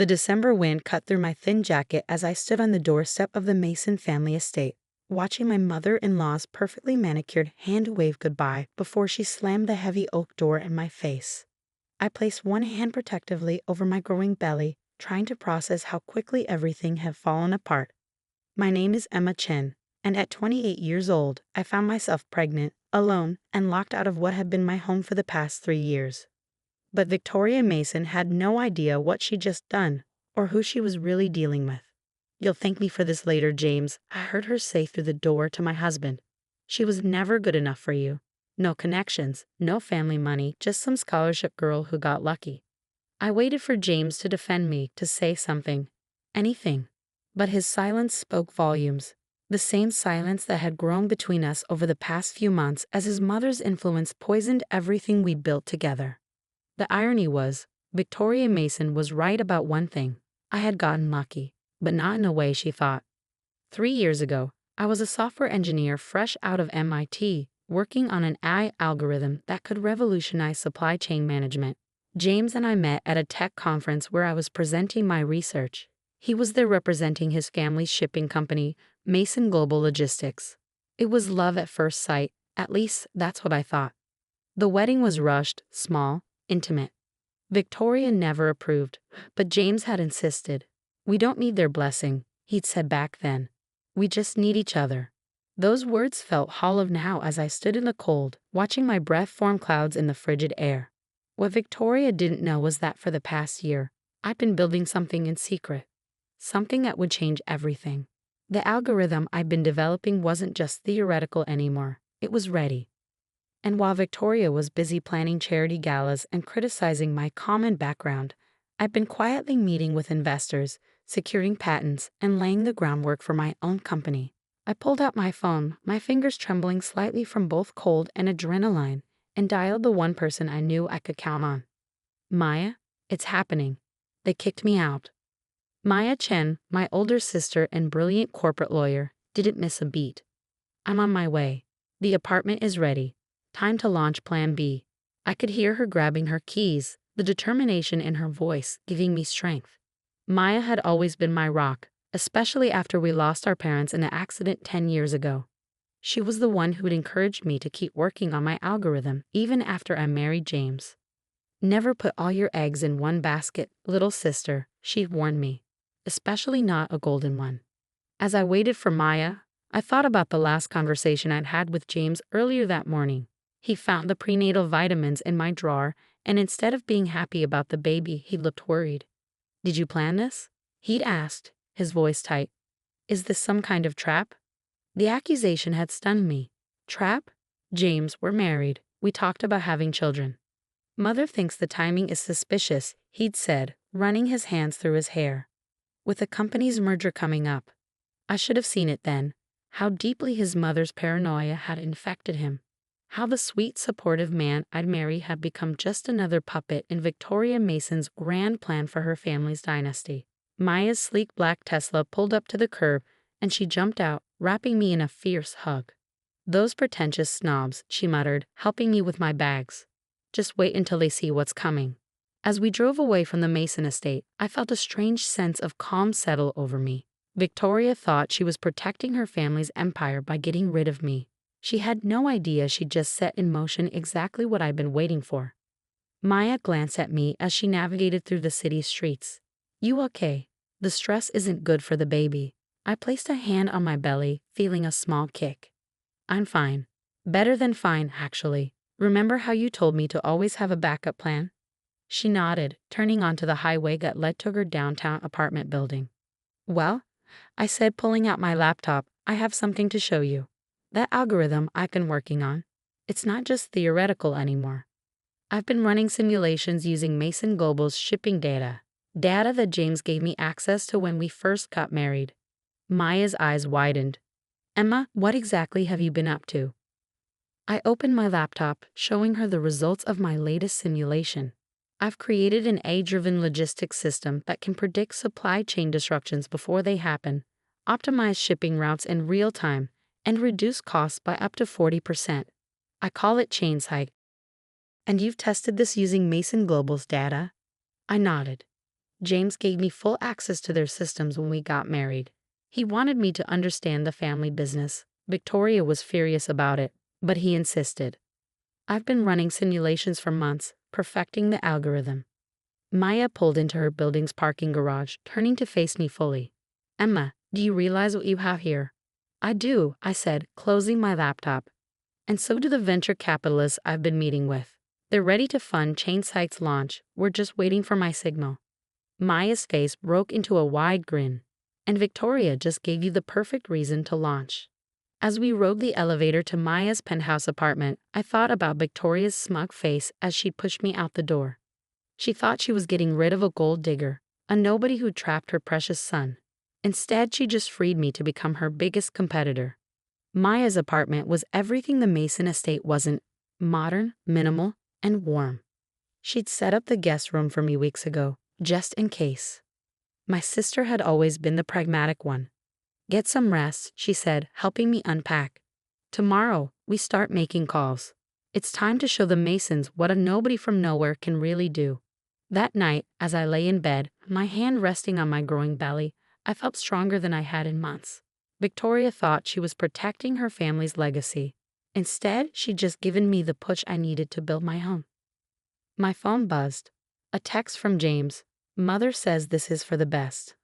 The December wind cut through my thin jacket as I stood on the doorstep of the Mason family estate, watching my mother-in-law's perfectly manicured hand wave goodbye before she slammed the heavy oak door in my face. I placed one hand protectively over my growing belly, trying to process how quickly everything had fallen apart. My name is Emma Chen, and at 28 years old, I found myself pregnant, alone, and locked out of what had been my home for the past 3 years. But Victoria Mason had no idea what she'd just done, or who she was really dealing with. "You'll thank me for this later, James," I heard her say through the door to my husband. "She was never good enough for you. No connections, no family money, just some scholarship girl who got lucky." I waited for James to defend me, to say something. Anything. But his silence spoke volumes. The same silence that had grown between us over the past few months as his mother's influence poisoned everything we built together. The irony was, Victoria Mason was right about one thing. I had gotten lucky, but not in a way she thought. 3 years ago, I was a software engineer fresh out of MIT, working on an AI algorithm that could revolutionize supply chain management. James and I met at a tech conference where I was presenting my research. He was there representing his family's shipping company, Mason Global Logistics. It was love at first sight, at least that's what I thought. The wedding was rushed, small, intimate. Victoria never approved, but James had insisted. "We don't need their blessing," he'd said back then. "We just need each other." Those words felt hollow now as I stood in the cold, watching my breath form clouds in the frigid air. What Victoria didn't know was that for the past year, I'd been building something in secret. Something that would change everything. The algorithm I'd been developing wasn't just theoretical anymore, it was ready. And while Victoria was busy planning charity galas and criticizing my common background, I'd been quietly meeting with investors, securing patents, and laying the groundwork for my own company. I pulled out my phone, my fingers trembling slightly from both cold and adrenaline, and dialed the one person I knew I could count on. "Maya, it's happening." They kicked me out. Maya Chen, my older sister and brilliant corporate lawyer, didn't miss a beat. "I'm on my way. The apartment is ready. Time to launch Plan B." I could hear her grabbing her keys, the determination in her voice giving me strength. Maya had always been my rock, especially after we lost our parents in an accident 10 years ago. She was the one who'd encouraged me to keep working on my algorithm even after I married James. "Never put all your eggs in one basket, little sister," she warned me, especially not a golden one. As I waited for Maya, I thought about the last conversation I'd had with James earlier that morning. He found the prenatal vitamins in my drawer, and instead of being happy about the baby, he looked worried. "Did you plan this?" he'd asked, his voice tight. "Is this some kind of trap?" The accusation had stunned me. Trap? "James, we're married. We talked about having children." "Mother thinks the timing is suspicious," he'd said, running his hands through his hair. "With the company's merger coming up." I should have seen it then, how deeply his mother's paranoia had infected him. How the sweet, supportive man I'd marry had become just another puppet in Victoria Mason's grand plan for her family's dynasty. Maya's sleek black Tesla pulled up to the curb, and she jumped out, wrapping me in a fierce hug. "Those pretentious snobs," she muttered, helping me with my bags. "Just wait until they see what's coming." As we drove away from the Mason estate, I felt a strange sense of calm settle over me. Victoria thought she was protecting her family's empire by getting rid of me. She had no idea she'd just set in motion exactly what I'd been waiting for. Maya glanced at me as she navigated through the city streets. "You okay? The stress isn't good for the baby." I placed a hand on my belly, feeling a small kick. "I'm fine. Better than fine, actually. Remember how you told me to always have a backup plan?" She nodded, turning onto the highway that led to her downtown apartment building. "Well," I said, pulling out my laptop, "I have something to show you. That algorithm I've been working on, it's not just theoretical anymore. I've been running simulations using Mason Global's shipping data that James gave me access to when we first got married." Maya's eyes widened. "Emma, what exactly have you been up to?" I opened my laptop, showing her the results of my latest simulation. I've created an AI-driven logistics system that can predict supply chain disruptions before they happen, optimize shipping routes in real time, and reduce costs by up to 40%. I call it ChainSight. "And you've tested this using Mason Global's data?" I nodded. James gave me full access to their systems when we got married. He wanted me to understand the family business. Victoria was furious about it, but he insisted. I've been running simulations for months, perfecting the algorithm. Maya pulled into her building's parking garage, turning to face me fully. Emma, do you realize what you have here? I do, I said, closing my laptop. And so do the venture capitalists I've been meeting with. They're ready to fund ChainSight's launch. We're just waiting for my signal. Maya's face broke into a wide grin. And Victoria just gave you the perfect reason to launch. As we rode the elevator to Maya's penthouse apartment, I thought about Victoria's smug face as she pushed me out the door. She thought she was getting rid of a gold digger, a nobody who trapped her precious son. Instead, she just freed me to become her biggest competitor. Maya's apartment was everything the Mason estate wasn't: modern, minimal, and warm. She'd set up the guest room for me weeks ago, just in case. My sister had always been the pragmatic one. Get some rest, she said, helping me unpack. Tomorrow, we start making calls. It's time to show the Masons what a nobody from nowhere can really do. That night, as I lay in bed, my hand resting on my growing belly, I felt stronger than I had in months. Victoria thought she was protecting her family's legacy. Instead, she'd just given me the push I needed to build my own. My phone buzzed. A text from James. Mother says this is for the best.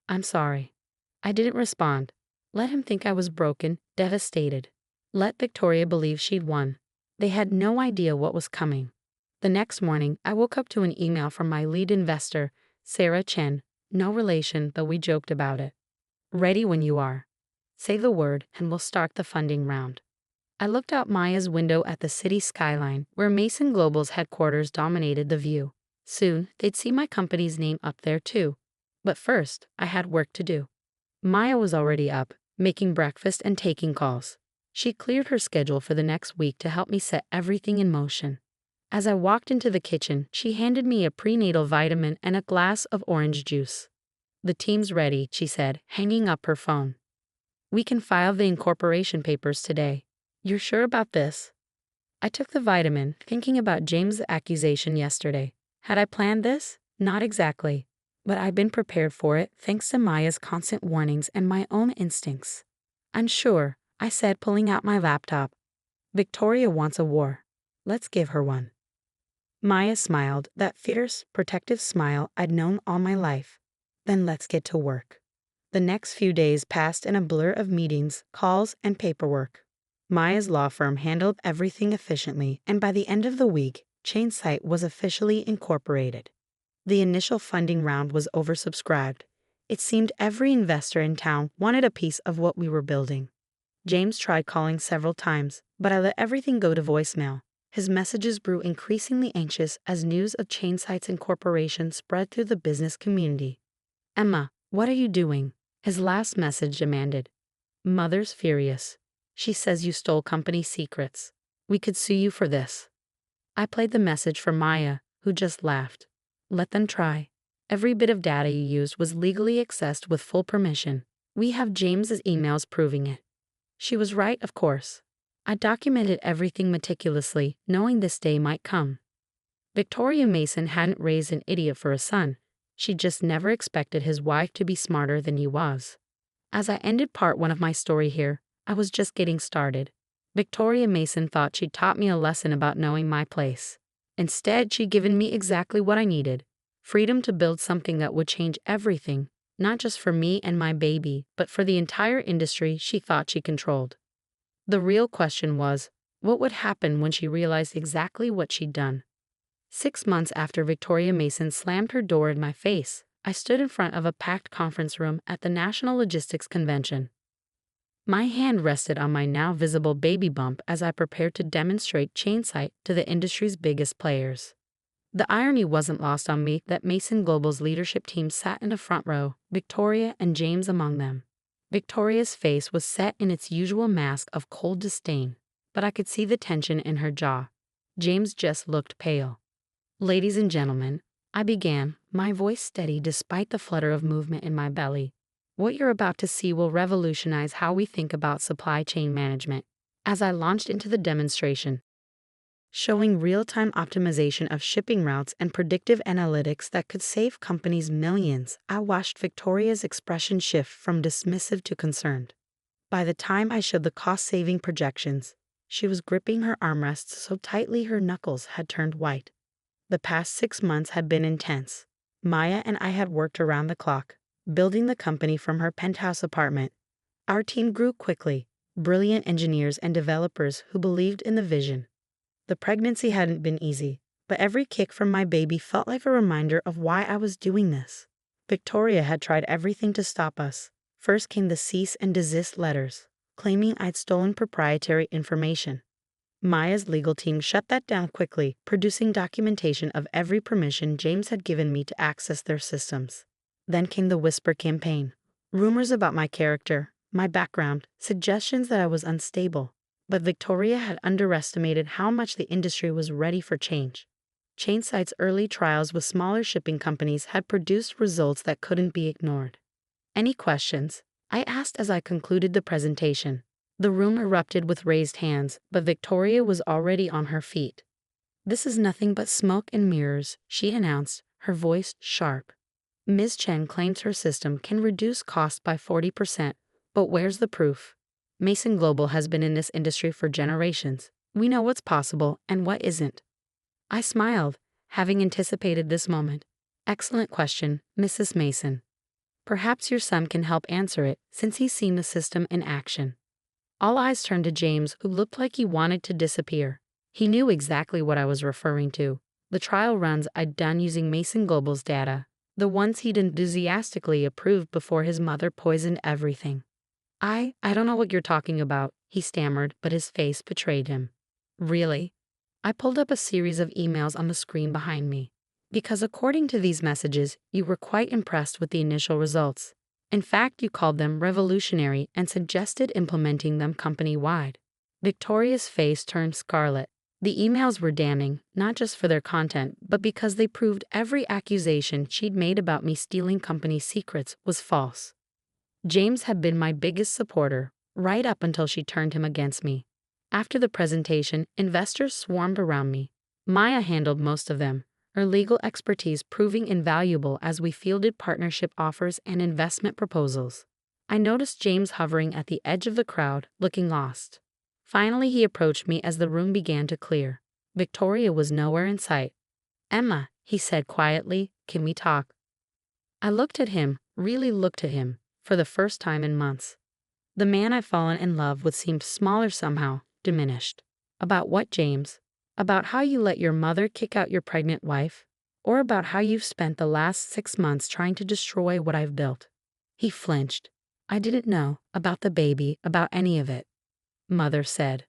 I'm sorry. I didn't respond. Let him think I was broken, devastated. Let Victoria believe she'd won. They had no idea what was coming. The next morning, I woke up to an email from my lead investor, Sarah Chen. No relation, though we joked about it. Ready when you are. Say the word, and we'll start the funding round. I looked out Maya's window at the city skyline, where Mason Global's headquarters dominated the view. Soon, they'd see my company's name up there too. But first, I had work to do. Maya was already up, making breakfast and taking calls. She cleared her schedule for the next week to help me set everything in motion. As I walked into the kitchen, she handed me a prenatal vitamin and a glass of orange juice. The team's ready, she said, hanging up her phone. We can file the incorporation papers today. You're sure about this? I took the vitamin, thinking about James' accusation yesterday. Had I planned this? Not exactly. But I'd been prepared for it thanks to Maya's constant warnings and my own instincts. I'm sure, I said, pulling out my laptop. Victoria wants a war. Let's give her one. Maya smiled, that fierce, protective smile I'd known all my life. Then let's get to work. The next few days passed in a blur of meetings, calls, and paperwork. Maya's law firm handled everything efficiently, and by the end of the week, ChainSight was officially incorporated. The initial funding round was oversubscribed. It seemed every investor in town wanted a piece of what we were building. James tried calling several times, but I let everything go to voicemail. His messages grew increasingly anxious as news of ChainSight's incorporation spread through the business community. Emma, what are you doing? His last message demanded. Mother's furious. She says you stole company secrets. We could sue you for this. I played the message for Maya, who just laughed. Let them try. Every bit of data you used was legally accessed with full permission. We have James's emails proving it. She was right, of course. I documented everything meticulously, knowing this day might come. Victoria Mason hadn't raised an idiot for a son. She just never expected his wife to be smarter than he was. As I ended part one of my story here, I was just getting started. Victoria Mason thought she'd taught me a lesson about knowing my place. Instead, she'd given me exactly what I needed: freedom to build something that would change everything, not just for me and my baby, but for the entire industry she thought she controlled. The real question was, what would happen when she realized exactly what she'd done? 6 months after Victoria Mason slammed her door in my face, I stood in front of a packed conference room at the National Logistics Convention. My hand rested on my now visible baby bump as I prepared to demonstrate ChainSight to the industry's biggest players. The irony wasn't lost on me that Mason Global's leadership team sat in the front row, Victoria and James among them. Victoria's face was set in its usual mask of cold disdain, but I could see the tension in her jaw. James just looked pale. Ladies and gentlemen, I began, my voice steady despite the flutter of movement in my belly. What you're about to see will revolutionize how we think about supply chain management. As I launched into the demonstration, showing real-time optimization of shipping routes and predictive analytics that could save companies millions. I watched Victoria's expression shift from dismissive to concerned. By the time I showed the cost-saving projections, she was gripping her armrests so tightly her knuckles had turned white. The past 6 months had been intense. Maya and I had worked around the clock, building the company from her penthouse apartment. Our team grew quickly, brilliant engineers and developers who believed in the vision. The pregnancy hadn't been easy, but every kick from my baby felt like a reminder of why I was doing this. Victoria had tried everything to stop us. First came the cease and desist letters, claiming I'd stolen proprietary information. Maya's legal team shut that down quickly, producing documentation of every permission James had given me to access their systems. Then came the whisper campaign. Rumors about my character, my background, suggestions that I was unstable. But Victoria had underestimated how much the industry was ready for change. Chainsight's early trials with smaller shipping companies had produced results that couldn't be ignored. Any questions? I asked as I concluded the presentation. The room erupted with raised hands, but Victoria was already on her feet. "This is nothing but smoke and mirrors," she announced, her voice sharp. "Ms. Chen claims her system can reduce costs by 40%, but where's the proof? Mason Global has been in this industry for generations. We know what's possible and what isn't." I smiled, having anticipated this moment. "Excellent question, Mrs. Mason. Perhaps your son can help answer it, since he's seen the system in action." All eyes turned to James, who looked like he wanted to disappear. He knew exactly what I was referring to. The trial runs I'd done using Mason Global's data, the ones he'd enthusiastically approved before his mother poisoned everything. I don't know what you're talking about," he stammered, but his face betrayed him. "Really?" I pulled up a series of emails on the screen behind me. "Because according to these messages, you were quite impressed with the initial results. In fact, you called them revolutionary and suggested implementing them company-wide." Victoria's face turned scarlet. The emails were damning, not just for their content, but because they proved every accusation she'd made about me stealing company secrets was false. James had been my biggest supporter, right up until she turned him against me. After the presentation, investors swarmed around me. Maya handled most of them, her legal expertise proving invaluable as we fielded partnership offers and investment proposals. I noticed James hovering at the edge of the crowd, looking lost. Finally, he approached me as the room began to clear. Victoria was nowhere in sight. "Emma," he said quietly, "can we talk?" I looked at him, really looked at him, for the first time in months. The man I'd fallen in love with seemed smaller somehow, diminished. "About what, James? About how you let your mother kick out your pregnant wife? Or about how you've spent the last 6 months trying to destroy what I've built?" He flinched. "I didn't know about the baby, about any of it." Mother said.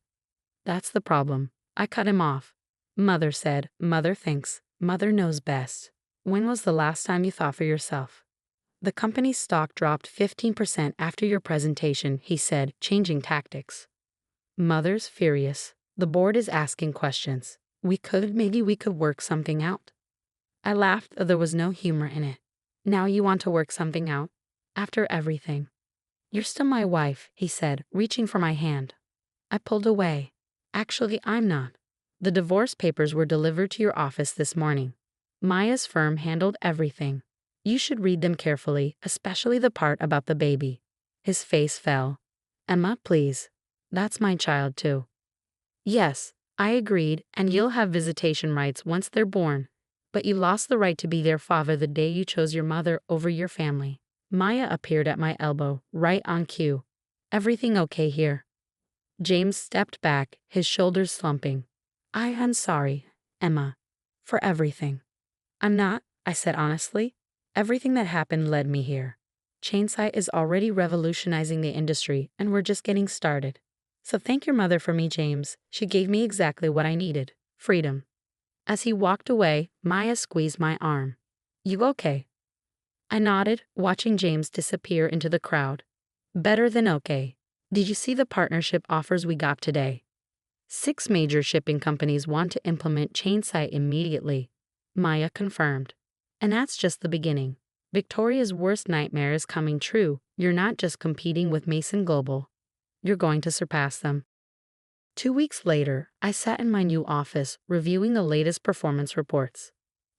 "That's the problem." I cut him off. Mother said, "Mother thinks, Mother knows best. When was the last time you thought for yourself?" "The company's stock dropped 15% after your presentation," he said, changing tactics. Mother's furious. "The board is asking questions. Maybe we could work something out." I laughed, though there was no humor in it. "Now you want to work something out? After everything?" "You're still my wife," he said, reaching for my hand. I pulled away. "Actually, I'm not. The divorce papers were delivered to your office this morning. Maya's firm handled everything. You should read them carefully, especially the part about the baby." His face fell. "Emma, please. That's my child, too." "Yes," I agreed, "and you'll have visitation rights once they're born. But you lost the right to be their father the day you chose your mother over your family." Maya appeared at my elbow, right on cue. "Everything okay here?" James stepped back, his shoulders slumping. I'm sorry, Emma, for everything." "I'm not," I said honestly. "Everything that happened led me here. Chainsight is already revolutionizing the industry, and we're just getting started. So thank your mother for me, James. She gave me exactly what I needed, freedom." As he walked away, Maya squeezed my arm. "You okay?" I nodded, watching James disappear into the crowd. "Better than okay. Did you see the partnership offers we got today? 6 major shipping companies want to implement Chainsight immediately," Maya confirmed. "And that's just the beginning. Victoria's worst nightmare is coming true. You're not just competing with Mason Global. You're going to surpass them." 2 weeks later, I sat in my new office reviewing the latest performance reports.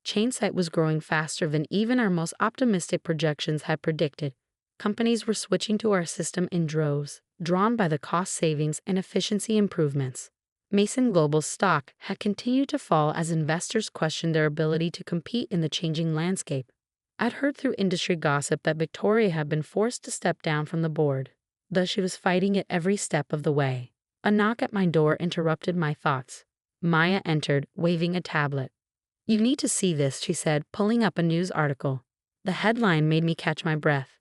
Chainsight was growing faster than even our most optimistic projections had predicted. Companies were switching to our system in droves, drawn by the cost savings and efficiency improvements. Mason Global's stock had continued to fall as investors questioned their ability to compete in the changing landscape. I'd heard through industry gossip that Victoria had been forced to step down from the board, though she was fighting it every step of the way. A knock at my door interrupted my thoughts. Maya entered, waving a tablet. "You need to see this," she said, pulling up a news article. The headline made me catch my breath.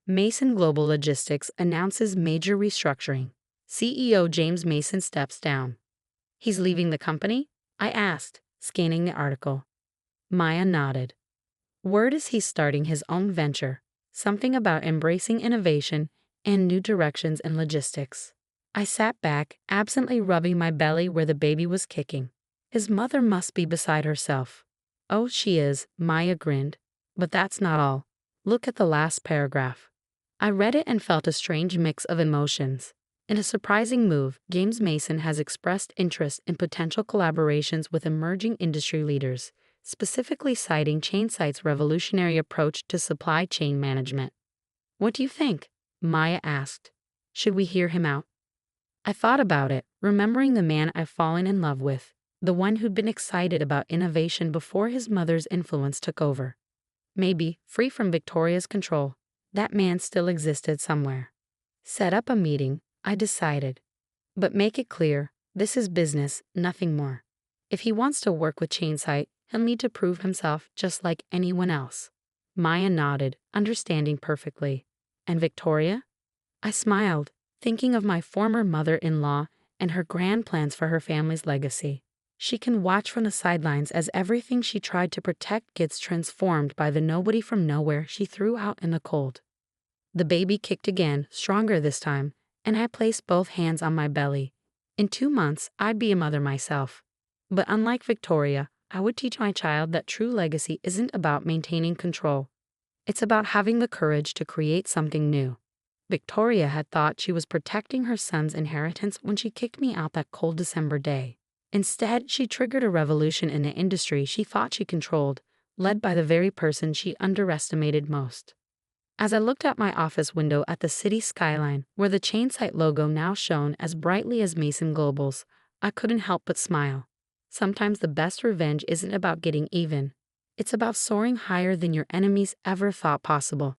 Mason Global Logistics announces major restructuring. CEO James Mason steps down. "He's leaving the company?" I asked, scanning the article. Maya nodded. Word is he's starting his own venture, something about embracing innovation and new directions in logistics. I sat back, absently rubbing my belly where the baby was kicking. His mother must be beside herself. "Oh, she is," Maya grinned. "But that's not all. Look at the last paragraph." I read it and felt a strange mix of emotions. In a surprising move, James Mason has expressed interest in potential collaborations with emerging industry leaders, specifically citing Chainsight's revolutionary approach to supply chain management. "What do you think?" Maya asked. "Should we hear him out?" I thought about it, remembering the man I've fallen in love with, the one who'd been excited about innovation before his mother's influence took over. Maybe, free from Victoria's control, that man still existed somewhere. Set up a meeting, I decided. But make it clear, this is business, nothing more. If he wants to work with Chainsight, he'll need to prove himself just like anyone else. Maya nodded, understanding perfectly. And Victoria? I smiled, thinking of my former mother-in-law and her grand plans for her family's legacy. She can watch from the sidelines as everything she tried to protect gets transformed by the nobody from nowhere she threw out in the cold. The baby kicked again, stronger this time, and I placed both hands on my belly. In 2 months, I'd be a mother myself. But unlike Victoria, I would teach my child that true legacy isn't about maintaining control. It's about having the courage to create something new. Victoria had thought she was protecting her son's inheritance when she kicked me out that cold December day. Instead, she triggered a revolution in the industry she thought she controlled, led by the very person she underestimated most. As I looked out my office window at the city skyline, where the Chainsight logo now shone as brightly as Mason Global's, I couldn't help but smile. Sometimes the best revenge isn't about getting even. It's about soaring higher than your enemies ever thought possible.